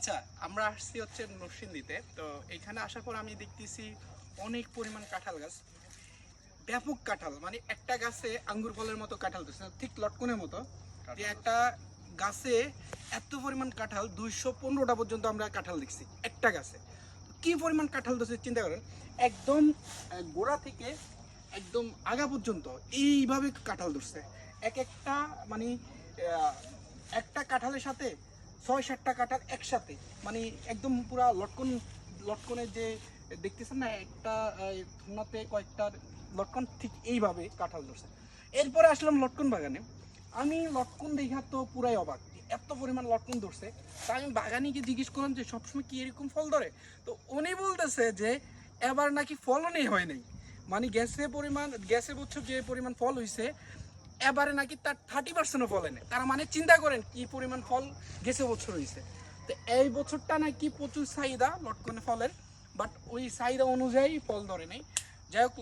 আচ্ছা, আমরা আসছি হচ্ছে নরসিংদীতে। তো এখানে আসার পর আমি দেখতেছি অনেক পরিমাণ কাঁঠাল গাছ, ব্যাপক কাঁঠাল, মানে একটা গাছে আঙ্গুর ফলের মতো কাঁঠাল ধরছে, ঠিক লটকনের মতো। যে একটা গাছে এত পরিমাণ কাঁঠাল, 215টা পর্যন্ত আমরা কাঁঠাল দেখছি একটা গাছে। তো কি পরিমাণ কাঁঠাল ধরছে চিন্তা করেন, একদম গোড়া থেকে একদম আগা পর্যন্ত এইভাবে কাঁঠাল ধরছে। এক একটা মানে একটা কাঁঠালের সাথে 6-7টা কাঁঠাল একসাথে, মানে একদম পুরা লটকন, লটকনের যে দেখতেছেন না একটা ধুনাতে কয়েকটা লটকন, ঠিক এইভাবে কাঁঠাল ধরছে। এরপরে আসলাম লটকন বাগানে। আমি লটকন দেখা তো পুরাই অবাক, এত পরিমাণ লটকন ধরছে। তা আমি বাগানিকে জিজ্ঞেস করলাম যে সবসময় কি এরকম ফল ধরে। তো উনি বলতেছে যে এবার নাকি ফলনই হয় নাই, মানে গ্যাসে বছর যে পরিমাণ ফল হয়েছে, এবারে নাকি তার 30%ও ফল এনে। তার মানে চিন্তা করেন কি পরিমাণ ফল গেছে বছর হয়েছে। তো এই বছরটা নাকি প্রচুর চাহিদা লটকনে ফলের, বাট ওই চাহিদা অনুযায়ী ফল ধরে নেই। যাই হোক।